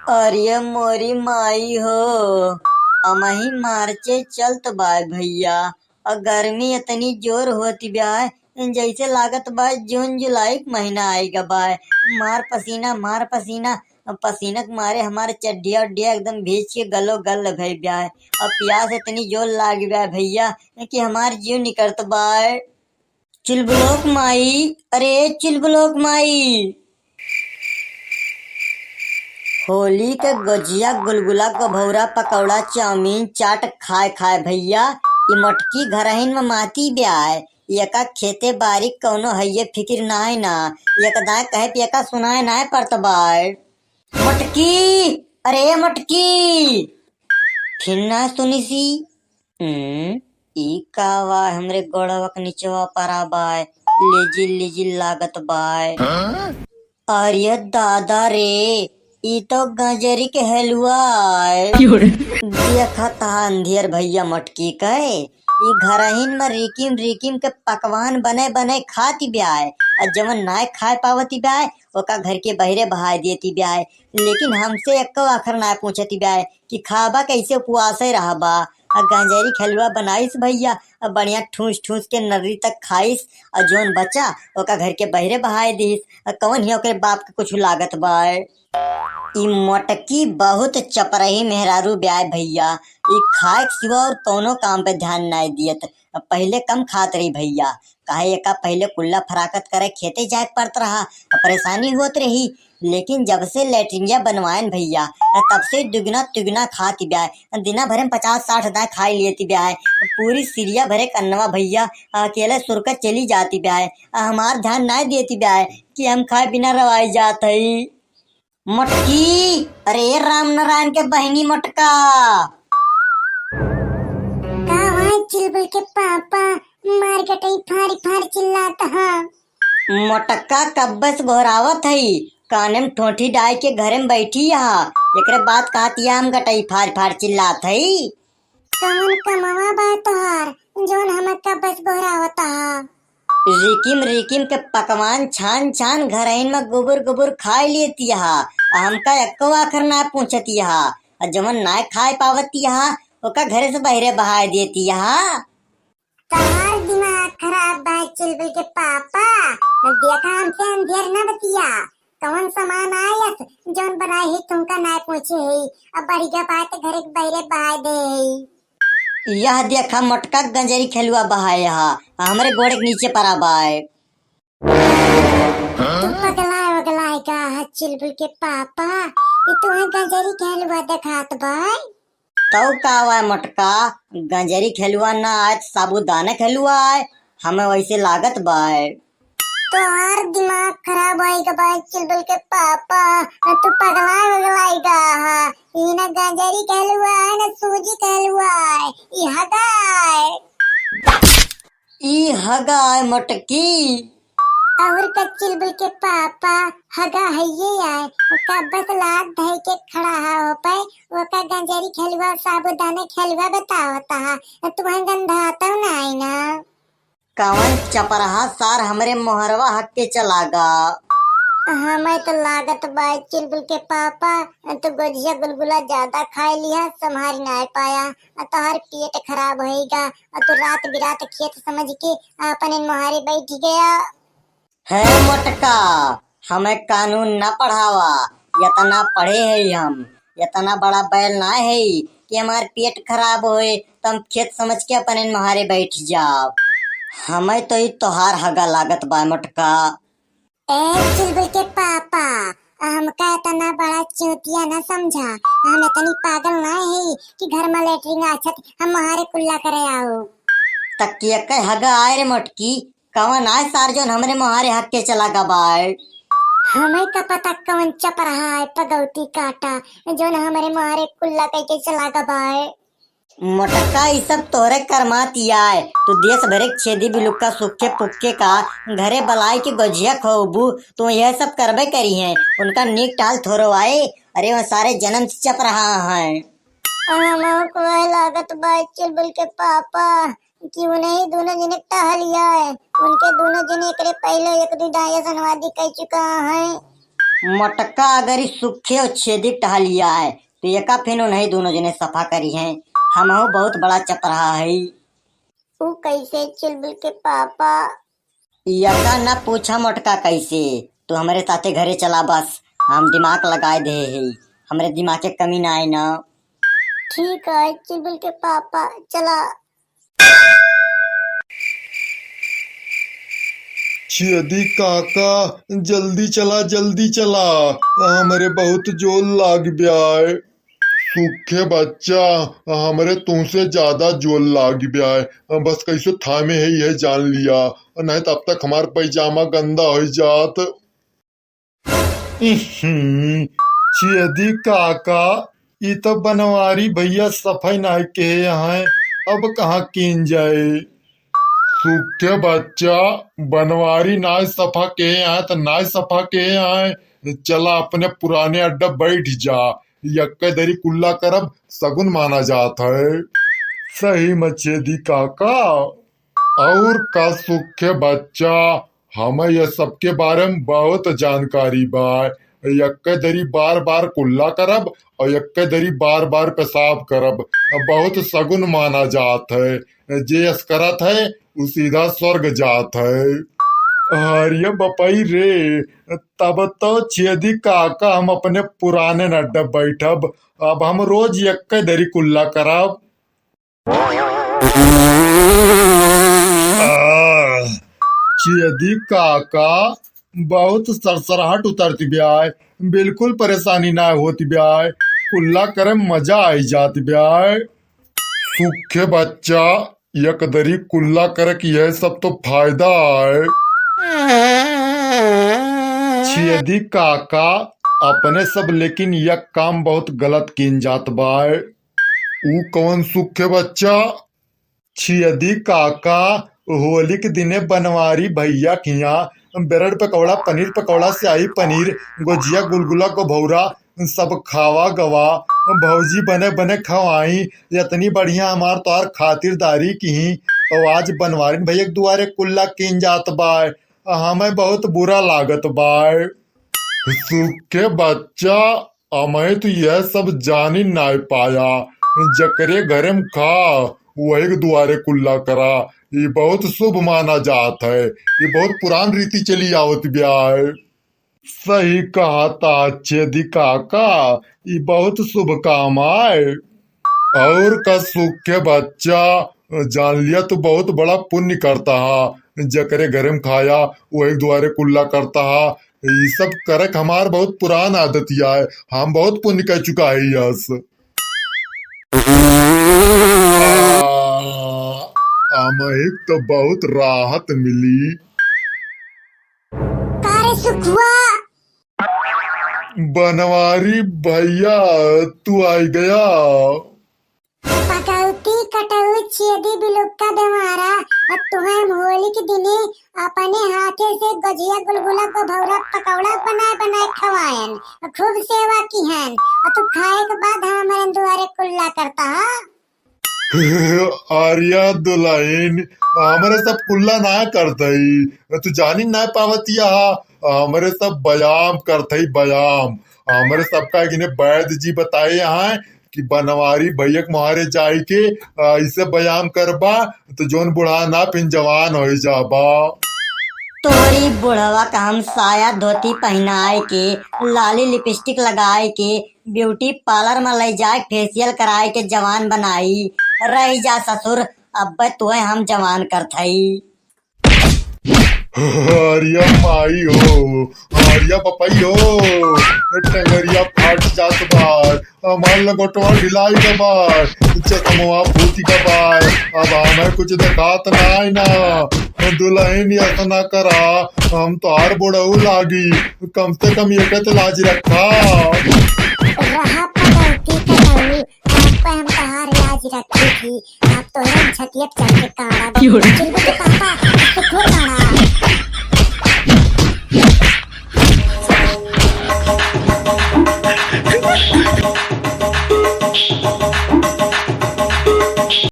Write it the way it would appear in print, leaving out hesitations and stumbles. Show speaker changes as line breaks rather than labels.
अरे मोरी माई हो, अमही मार्चे चलत बाय भैया। और गर्मी इतनी जोर होती ब्याय, जैसे लागत बाय जून जुलाई के महीना आएगा बाय। मार पसीना मार पसीना, पसीना के मारे हमारे चड्डिया उड्डिया एकदम भीज के गलो गल भई ब्याय। और प्यास इतनी जोर लाग ब्याय भैया कि हमार जीव निकलत बाय। चिलबुलोक माई, अरे चिलबुलोक माई। होली के गुजिया गुलगुला गभौरा पकौड़ा चाउमीन चाट खाए खाए भैया। ये मटकी घरहिन में माती ब्याय। यका खेते बारी कौनो हइये फिक्र नाय ना। यकदाय कहे पियका सुनाए नाय पड़त बाय। मटकी, अरे मटकी, फिर ना सुनी सी। ई का वा हमरे गोड़वा के नीचवा परा बाय। लेजिल लेजिल लागत बाय। अरे दादा रे, ई तो गाजरी के हलवा है। देखा था अंधियर भैया मटकी कहे। ई घरहिन में रिकिम रिकिम के पकवान बने बने खाती ब्याय। और जवन नाय खाए पावती ब्याय ओका घर के बहरे बहाय देती ब्याय। लेकिन हमसे एको आखर नाय पूछती ब्याय कि खाबा कैसे उपवासे रहा बा। और गांजेरी खलवा बनाईस भैया, और बढ़िया ठूस ठूस के नर्री तक खाईस। और जोन बचा ओका घर के बहरे बहाय दीस। और कौन ही ओकरे बाप के कुछ लागत बाय। ई मटकी बहुत चपरही मेहरारू ब्याय भैया। ई खाए के सिवा और कौनो काम पे ध्यान नाय दियत। पहले कम खात रही भैया, काहे एका पहले कुल्ला फराकत करे खेते जाए पड़त रहा, परेशानी होत रही। लेकिन जब से लेटरिंगिया बनवाएन भैया, तब से दुगना तिगुना खाती ब्याय। दिना भरे में 50-60 दाए खाई लेती ब्याय। पूरी सिरिया भरे कन्नवा भैया अकेले सुरकत चली जाती ब्याय। हमार ध्यान नाय देती ब्याय कि हम खाए बिना रवाई जात हई। मटकी, अरे राम नारायण के बहनी मटका।
चिलबुल के पापा मार गटई फारी फारी चिल्लाता है।
मटका कब्बस घोरावत हई, काने में ठोठी डाल के घरे में बैठी यहाँ। एकरे बाद कहतिया हम गटई फार फार चिल्लात हई।
कौन कमवा बा तोहार जोन हमें कब्बस घोरावता है।
रिकिम रिकिम के पकवान छान छान घरहिन में गुबुर गुबुर खाए लेती यहाँ। हमका एको आखर ना पूछती यहाँ। और जवन नाय खाए पावती यहाँ ओका घरे से बहरे बहाय देती यहाँ।
तोहार दिमाग खराब बा चिलबुल के पापा। देखा हमसे अंधेर न बतिया। कौन सामान आयस जोन बनाए ही तुमका ना पूछे ही। अब बढ़िया बात घरे के बहरे बहाय दे ही।
यह देखा मटका गंजरी खेलुआ बहाय यहाँ हमरे गोड़े के नीचे परा बाय।
तू पगलाए वगलाए का है चिलबुल के पापा। ये तुम्हें गंजरी खेलवा दिखात बाय।
तो कावा मटका, गंजरी खेलुआ ना आए साबुदाना खेलुआ आए। हमें वैसे लागत बाय।
तोहार दिमाग खराब होएगा बाय चिलबुल के पापा। तू पगलाए वगलाए का है। ये ना गंजरी कहलुआ है ना सूजी कहलुआ है। ये हगाए।
ई हगाय मटकी।
और का चिलबुल के पापा हगा है ये आए। का बस लात धई के खड़ा हो पे वो का गंजरी खेलुआ साबुदाना खेलुआ बतावता है। तुम्हें गंधाता ना आई ना।
कवन चपरहा सार हमरे मोहरवा हक के चलागा।
हमें तो लागत बाय चिलबुल के पापा तो गुजिया गुलगुला ज्यादा खाए लिया संभाल ना पाया। तोहर पेट खराब होएगा। तो रात बिरात खेत समझ के अपन इन मोहारे बैठ गया
है मटका। हमें कानून न पढ़ावा, इतना पढ़े है हम। इतना बड़ा बैल ना है कि हमारे पेट खराब होए तो हम खेत समझ के अपन इन मोहारे बैठ जाओ। हमें तो ही तोहार हगा लागत बा मटका।
ए चिलबुल के पापा हमका इतना बड़ा चूतिया न समझा। हम इतनी पागल ना है कि घर में लेटरिंग आछत हम मोहारे कुल्ला करे आओ।
तकिया के हगा आए रे मटकी। कवन आए सार जोन हमरे मोहारे हक के चलागा बाय।
हमें का पता कौन चप रहा है पगौती काटा जोन हमारे मोहारे कुल्ला कह चला गबाए।
मटका ई सब तोरे करमाती आए। तो देश भरे छेदी बिलुक्का सूखे पुक्के का घरे बलाई के गोजिया खोबू तो यह सब करबे करी है। उनका नीक टाल थोरो आए। अरे वो सारे जन्म से चप रहा है।
को लागत बाय चिलबुल के पापा क्यों नहीं दोनों जने टहलिया है। उनके दोनों जने एकरे पहले एक दो दाया सनवादी कह चुका है।
मटका अगर इस सूखे और छेदी टहलिया है तो एका फिर नहीं दोनों जने सफा करी हैं। हमहू बहुत बड़ा चपराहा है।
ऊ कैसे चुलबुल के पापा?
यका ना पूछा मटका कैसे, तो हमारे साथे घरे चला बस, हम दिमाग लगाए दे है, हमरे दिमाग के कमी ना आए ना।
ठीक है चुलबुल के पापा, चला।
छेदी काका जल्दी चला जल्दी चला, हमरे बहुत जोर लाग ब्याय। सूखे बच्चा हमरे तुमसे ज्यादा जोर लाग ब्याय, बस कैसे थामे है जान लिया, नहीं तब तक हमार पैजामा गंदा हो जात। छेदी काका ये तो बनवारी भैया सफाई नहीं के यहाँ, अब कहाँ कीन जाए। सूखे बच्चा बनवारी नाय सफा के आए तो नाय सफा के आए, चला अपने पुराने अड्डा बैठ जा, यक्के दरी कुल्ला करब सगुन माना जाता है। सही मछेदी काका। और का सूखे बच्चा हमें यह सबके बारे में बहुत जानकारी बा, यक्के दरी बार बार कुल्ला करब और यक्के दरी बार बार पेशाब करब बहुत सगुन माना जात है, जे यस करत है वो सीधा स्वर्ग जात है। अरे बपई रे, तब तो छेदी काका हम अपने पुराने अड्डा बैठब, अब हम रोज यक्के दरी कुल्ला करब। छेदी काका बहुत सरसराहट उतरती ब्याय, बिल्कुल परेशानी ना होती ब्याय, कुल्ला करे मजा आई जाती ब्याय। सूखे बच्चा एक दरी कुल्ला करे की यह सब तो फायदा है। छेदी काका अपने सब लेकिन यह काम बहुत गलत किन जात बाय। ऊ कौन सूखे बच्चा? छेदी काका होली के दिने बनवारी भैया खिया ब्रेड पकौड़ा, पनीर पकौड़ा, स्याही पनीर, गुजिया, गुलगुला को भौरा सब खावा गवा, भौजी बने बने खवाई, इतनी बढ़िया हमार तोहार खातिरदारी की, और आज बनवारी भैया के दुआरे कुल्ला किन जात बाय, हमें बहुत बुरा लागत बाय। सूखे बच्चा हमें तो यह सब जानी ना पाया, जकरे घरे में खा वही के दुआरे कुल्ला करा, ये बहुत शुभ माना जात है, ये बहुत पुरान रीति चली आवत ब्याह। सही कहा था छेदी काका, ये बहुत शुभ काम आए। और का सूखे बच्चा जान लिया तो बहुत बड़ा पुण्य करता है, जकरे घरे में खाया वही द्वारे कुल्ला करता है, ये सब करक हमार बहुत पुरान आदतिया है, हम बहुत पुण्य कर चुका है यस। हमें तो बहुत राहत मिली।
कारे सुखुआ,
बनवारी भैया तू आई गया।
पकौती कटऊ छेदी बिलुक्का बेमारा, अब तुम्हें होली के दिने अपने हाथे से गजिया गुलगुला को भौरा पकौड़ा बनाए बनाए खवायन, खूब सेवा की हैं, और तू खाए के बाद हमारे दुआरे कुल्ला करता है।
आर्या दुल्हन हमारे सब कुल्ला ना करतई, तू जानी ना पावतिया, हमारे सब बयाम करतई बयाम, हमारे सबका गिने वैद्य जी बताए यहाँ कि बनवारी भैया के मुहारे जाई के इसे बयाम करबा तो जोन बुढ़ा ना फिर जवान हो जाबा।
तोरी बुढ़वा का हम साया धोती पहनाए के, लाली लिपस्टिक लगाए के, ब्यूटी पार्लर में ले जाए फेशियल कराए के जवान बनाई, रही जा ससुर अब तुहे हम जवान करथई।
आर्या माई हो, आर्या पपई हो, टंगरिया फाट जात बार, हमार लगोटवा ढिलाई का बार, चकमवा फूटी का बार, अब हमें कुछ दिखात नाई ना, दुल्हन ऐसा ना करा, हम तो हार बुढ़ऊ लागी, कम से कम ये कहते लाज रखा।
रहा पकौती कटऊ, आपको हम तहार लाज रखी थी, आप तो हम छतियत चढ़ के काड़ा